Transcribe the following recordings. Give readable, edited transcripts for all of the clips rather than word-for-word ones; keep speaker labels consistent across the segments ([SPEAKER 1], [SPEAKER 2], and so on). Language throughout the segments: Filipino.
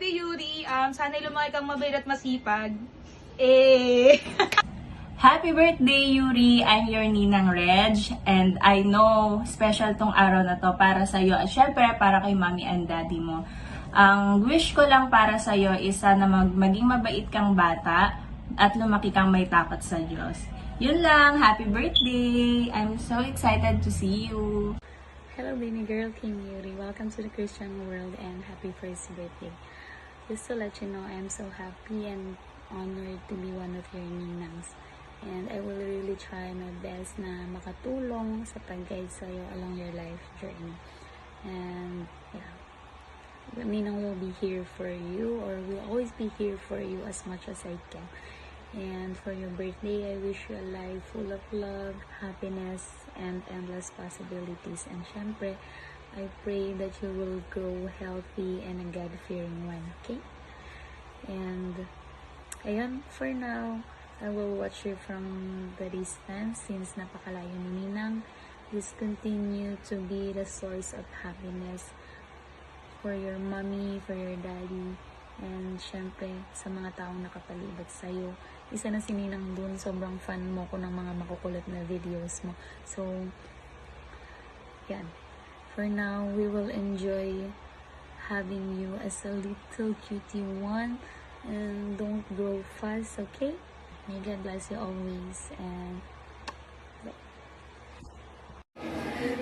[SPEAKER 1] birthday, Yuri. Sana lumaki kang mabait at masipag. Eh...
[SPEAKER 2] Happy birthday, Yuri! I'm your Ninang Reg, and I know special tong araw na to para sa'yo at syempre para kay mommy and daddy mo. Ang wish ko lang para sa'yo is sana maging mabait kang bata at lumaki kang may takot sa Diyos. Yun lang, happy birthday! I'm so excited to see you!
[SPEAKER 3] Hello baby girl, Kim Yuri. Welcome to the Christian world and happy first birthday. Just to let you know, I'm so happy and honored to be one of your ninangs. And I will really try my best na makatulong sa pag-guide sa'yo along your life journey. And yeah, Ninang will be here for you, or will always be here for you as much as I can. And for your birthday, I wish you a life full of love, happiness, and endless possibilities. And syempre, I pray that you will grow healthy and a God-fearing one, okay? And ayun, for now, I will watch you from the distance since napakalayo ni Ninang. Please continue to be the source of happiness for your mommy, for your daddy, and syempre sa mga taong nakapalibot sa'yo. Isa na si Ninang dun, sobrang fan mo ko ng mga makukulit na videos mo. So, yan. For now, we will enjoy having you as a little cutie one. And don't grow fast, okay? May God bless you always. And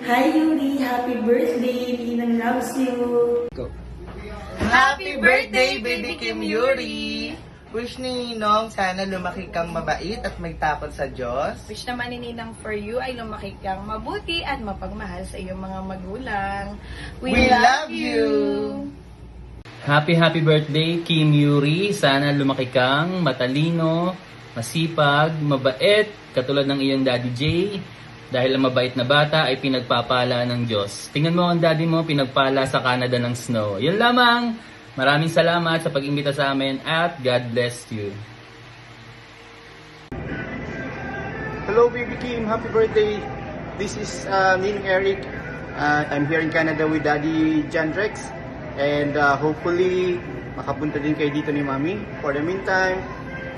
[SPEAKER 2] Hi, Yuri! Happy birthday! Ninang loves you!
[SPEAKER 4] Go. Happy birthday, baby Kim Yuri! Wish ni Ninong sana lumaki kang mabait at may takot sa Diyos.
[SPEAKER 5] Wish naman ni Ninang for you ay lumaki kang mabuti at mapagmahal sa iyong mga magulang.
[SPEAKER 4] We love you!
[SPEAKER 6] Happy birthday, Kim Yuri. Sana lumaki kang matalino, masipag, mabait, katulad ng iyong Daddy Jay. Dahil ang mabait na bata ay pinagpapala ng Diyos. Tingnan mo ang daddy mo, pinagpala sa Canada ng snow. Yun lamang. Maraming salamat sa pag-imbita sa amin at God bless you.
[SPEAKER 7] Hello baby Kim, happy birthday. This is Ninong Eric. I'm here in Canada with Daddy John Rex. And hopefully, makapunta din kayo dito ni Mami. For the meantime,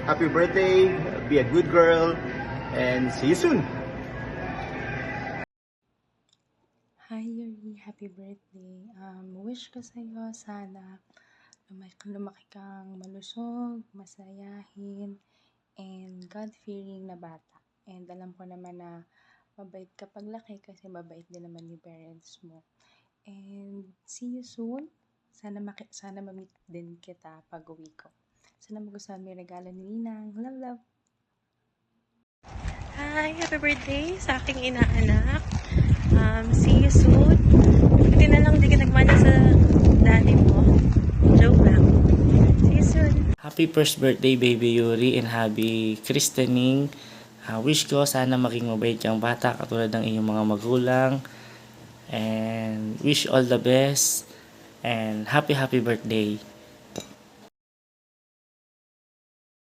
[SPEAKER 7] happy birthday, be a good girl, and see you soon.
[SPEAKER 3] hi Yuri, happy birthday. Wish ko sa'yo sana lumaki kang malusog, masayahin, and God-fearing na bata. And alam ko naman na mabait ka paglaki kasi mabait din naman yung parents mo. And see you soon. Sana ma-meet din kita pag uwi ko. Sana magustuhan mo yung regalo ni Ninang. Love, love.
[SPEAKER 8] Hi! Happy birthday sa aking inaanak. See you soon. Buti na lang di ka nagmana sa daddy mo. Joke lang. See you soon.
[SPEAKER 9] Happy first birthday, baby Yuri, and happy christening. Wish ko sana maging mabait kang bata katulad ng iyong mga magulang. And wish all the best. And happy birthday.